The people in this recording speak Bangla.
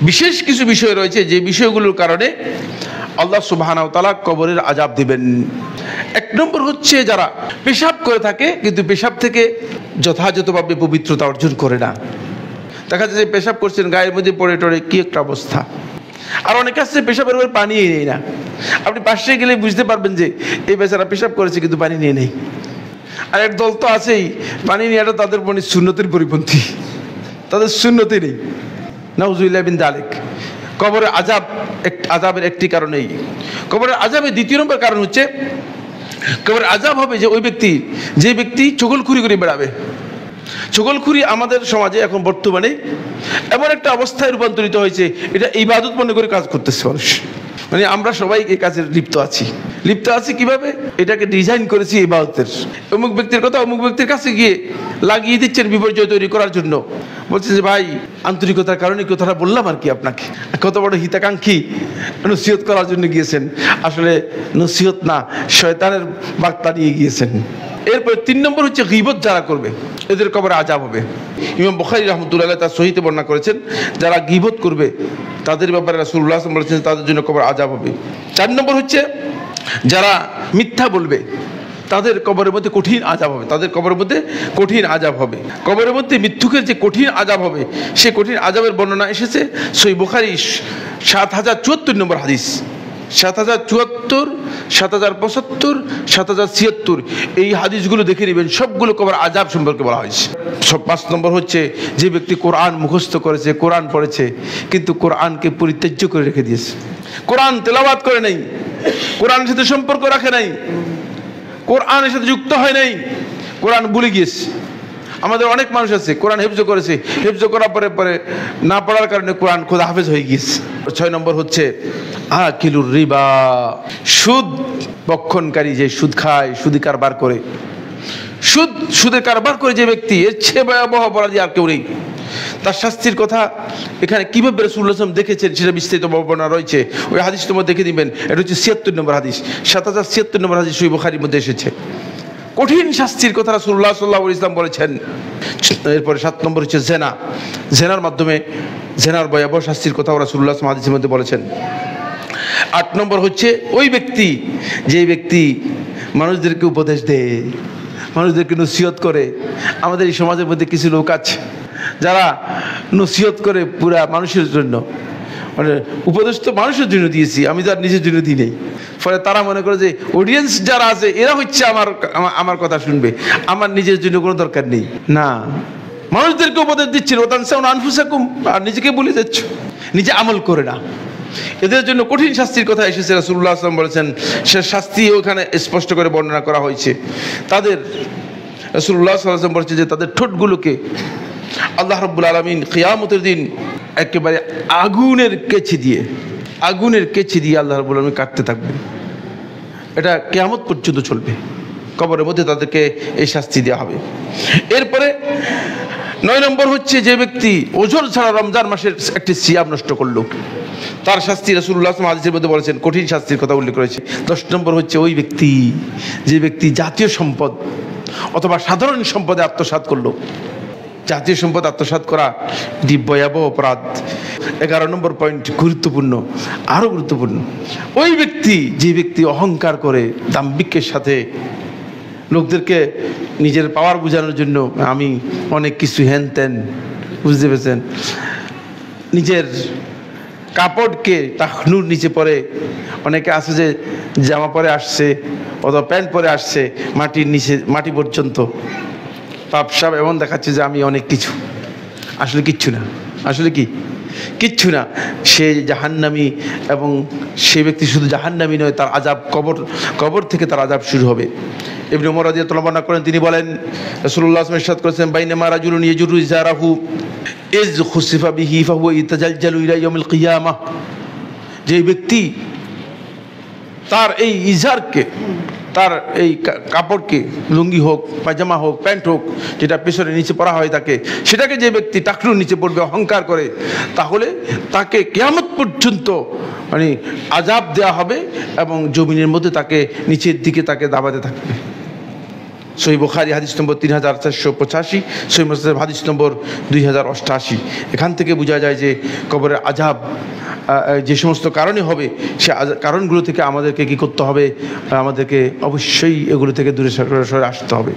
বিশেষ কিছু বিষয় রয়েছে যে বিষয়গুলোর কারণে আল্লাহ সুবহানাহু ওয়া তাআলা কবরের আযাব দিবেন। এক নম্বর হচ্ছে যারা পেশাব করে থাকে কিন্তু পেশাব থেকে যথাযথভাবে পবিত্রতা অর্জন করে না। দেখা যায় যে পেশাব করছেন, গায়ের মধ্যে পড়ে টড়ে কি একটা অবস্থা। আর অনেকে আছে পেশাবের উপর পানি নেই না, আপনি পাশে গেলে বুঝতে পারবেন যে এই বেচারা পেশাব করেছে কিন্তু পানি নিয়ে নেই। আর এক দল তো আছেই পানি নেওয়াটা তাদের মনে সুন্নতের পরিপন্থী, তাদের সুন্নতি নেই। নাউজুবিল্লাহ মিন যালিক। কবরের আযাব আযাবের একটি কারণেই। কবরের আযাবের দ্বিতীয় নম্বর কারণ হচ্ছে কবরের আযাব হবে যে ওই ব্যক্তি, যে ব্যক্তি চগলখুরি করে বেড়াবে। চগলখুরি আমাদের সমাজে এখন বর্তমানে এমন একটা অবস্থায় রূপান্তরিত হয়েছে, এটা ইবাদত মনে করে কাজ করতেছে মানুষ। মানে আমরা সবাই এই কাজে লিপ্ত আছি কিভাবে? এটাকে ডিজাইন করেছি ইবাদতের। অমুক ব্যক্তির কথা অমুক ব্যক্তির কাছে গিয়ে লাগিয়ে দিচ্ছেন বিপর্যয় তৈরি করার জন্য। বলছে যে ভাই আন্তরিকতার কারণে কথাটা বললাম আর কি আপনাকে, কত বড় হিতাকাঙ্ক্ষী, নসিহত করার জন্য গিয়েছেন, আসলে নসিহত না শয়তানের বার্তা নিয়ে গিয়েছেন। এরপর 3 নম্বর হচ্ছে গীবত যারা করবে এদের কবরে আযাব হবে। ইমাম বুখারী রাহমাতুল্লাহ আলাইহি তার সহিহে বর্ণনা করেছেন যারা গীবত করবে তাদের ব্যাপারে রাসূলুল্লাহ সাল্লাল্লাহু আলাইহি ওয়াসাল্লাম বলেছেন তাদের জন্য কবরে আযাব হবে। 4 নম্বর হচ্ছে যারা মিথ্যা বলবে তাদের কবরের মধ্যে কঠিন আযাব হবে, তাদের কবরের মধ্যে কঠিন আযাব হবে। কবরের মধ্যে মৃত্যুকের যে কঠিন আযাব হবে সে কঠিন আযাবের বর্ণনা এসেছে সহিহ বুখারী 7074 নম্বর হাদিস। 7074, 7075, 7076 এই হাদিসগুলো দেখে নেবেন, সবগুলো কবর আযাব সম্পর্কে বলা হয়েছে। 5 নম্বর হচ্ছে যে ব্যক্তি কোরআন মুখস্থ করেছে, কোরআন পড়েছে কিন্তু কোরআনকে পরিত্যাজ্য করে রেখে দিয়েছে, কোরআন তেলাওয়াত করে নাই, কোরআনের সাথে সম্পর্ক রাখে নাই, কোরআনের সাথে যুক্ত হয় নাই, কোরআন ভুলে গিয়েছে। আমাদের অনেক মানুষ আছে কোরআন হেফজ করেছে, হেফজ করার পরে না পড়ার কারণে কোরআন খোদা হাফেজ হয়ে গিয়েছে। 6 নম্বর হচ্ছে আকিলুর রিবা, সুদ বক্ষণকারী, যে সুদ খায়, সুদি কারবার করে, সুদের কারবার করে যে ব্যক্তি, এর চেয়ে ভয়াবহ অপরাধী আর কেউ নেই। তার শাস্তির কথা এখানে কিভাবে রাসূলুল্লাহ সাল্লাল্লাহু আলাইহি ওয়াসাল্লাম দেখেছেন সেটা বিস্তারিত বর্ণনা রয়েছে, ওই হাদিস তোমরা দেখে দিবেন। এটা হচ্ছে 76 নম্বর হাদিস, 7076 নম্বর হাদিস সহিহ বুখারীর মধ্যে এসেছে। কঠিন শাস্তির কথা রাসূলুল্লাহ সাল্লাল্লাহু আলাইহি ওয়াসাল্লাম বলেছেন। এরপরে 7 নম্বর হচ্ছে জেনা, জেনার মাধ্যমে জেনার ভয়াবহ শাস্তির কথা রাসূলুল্লাহ সাল্লাল্লাহু আলাইহি ওয়াসাল্লাম হাদিসের মধ্যে বলেছেন। 8 নম্বর হচ্ছে ওই ব্যক্তি, যে ব্যক্তি মানুষদেরকে উপদেশ দেয়, মানুষদেরকে নসিহত করে। আমাদের এই সমাজের মধ্যে কিছু লোক আছে যারা নসিহত করে পুরা মানুষের জন্য, মানে উপদেশ তো মানুষের জন্য দিয়েছি, আমি তো আর নিজের জন্য দিই নেই। ফলে তারা মনে করে যে অডিয়েন্স যারা আছে এরা হচ্ছে আমার কথা শুনবে, আমার নিজের জন্য কোনো দরকার নেই। না, মানুষদেরকে উপদেশ দিচ্ছিল ওয়াতানসাউনা আনফুসাকুম, আর নিজেকে ভুলে যাচ্ছ, নিজে আমল করে না। এদের জন্য কঠিন শাস্তির কথা এসেছে, রাসূলুল্লাহ সাল্লাল্লাহু আলাইহি ওয়াসাল্লাম বলেছেন, সে শাস্তি ওখানে স্পষ্ট করে বর্ণনা করা হয়েছে। তাদের রাসূলুল্লাহ সাল্লাল্লাহু আলাইহি ওয়াসাল্লাম বলেছে যে তাদের ঠোঁটগুলোকে আল্লাহ রাব্বুল আলামিন কিয়ামতের দিন একেবারে আগুনের কেচি দিয়ে আল্লাহ রাব্বুল আলামিন কাটতে থাকবেন। এটা কিয়ামত পর্যন্ত চলবে। কবরের মধ্যে তাদেরকে এই শাস্তি দেওয়া হবে। এরপরে 9 নম্বর হচ্ছে যে ব্যক্তি ওজর ছাড়া রমজান মাসের একটি সিয়াম নষ্ট করলো, তার শাস্তি রাসূলুল্লাহ সাল্লাল্লাহু আলাইহি ওয়াসাল্লাম হাদিসের মধ্যে বলেছেন, কঠিন শাস্তির কথা উল্লেখ করেছে। 10 নম্বর হচ্ছে ওই ব্যক্তি, যে ব্যক্তি জাতীয় সম্পদ অথবা সাধারণ সম্পদে আত্মসাৎ করলো। জাতীয় সম্পদ আত্মসাৎ করা এটি ভয়াবহ অপরাধ। 11 নম্বর পয়েন্ট গুরুত্বপূর্ণ, আরো গুরুত্বপূর্ণ, ওই ব্যক্তি, যে ব্যক্তি অহংকার করে দাম্ভিকের সাথে লোকদেরকে নিজের পাওয়ার বোঝানোর জন্য আমি অনেক কিছু হেন তেন, বুঝতে পেরেছেন, নিজের কাপড়কে টাকনুর নিচে পরে, অনেকে আছে যে জামা পরে আসছে অথবা প্যান্ট পরে আসছে মাটির নিচে, মাটি পর্যন্ত পাপসাপ, এমন দেখাচ্ছে যে আমি অনেক কিছু, আসলে কিচ্ছু না, আসলে কিচ্ছু না। সে জাহান্নামী, এবং সে ব্যক্তি শুধু জাহান্নামী নয়, তার আযাব কবর থেকে তার আযাব শুরু হবে। ইবনে উমর রাদিয়াল্লাহু আনহু বর্ণনা করেন, তিনি বলেন রাসূলুল্লাহ সাল্লাল্লাহু আলাইহি ওয়াসাল্লাম ইরশাদ করেছেন, বাইনামা রাজুলুন ইয়াজুরু ইজারাহু ইজ খুসিফা বিহি ফাহুয়া ইয়াতাজালজালু ইলা ইয়াউমিল কিয়ামাহ, যে ব্যক্তি তার এই ইজারকে, তার এই কাপড়কে, লুঙ্গি হোক, পায়জামা হোক, প্যান্ট হোক, যেটা পেছনে নিচে পরা হয় তাকে, সেটাকে যে ব্যক্তি টাকনুর নিচে পড়বে, অহংকার করে, তাহলে তাকে কিয়ামত পর্যন্ত মানে আযাব দেওয়া হবে এবং জমিনের মধ্যে তাকে নিচের দিকে তাকে দাবাতে থাকবে। সহিহ বুখারী হাদিস নম্বর 3485, সহিহ মুসলিম হাদিস নম্বর 2088। এখান থেকে বোঝা যায় যে কবরের আযাব যে সমস্ত কারণে হবে, সে কারণগুলো থেকে আমাদেরকে কী করতে হবে, আমাদেরকে অবশ্যই এগুলো থেকে দূরে সরে আসতে হবে।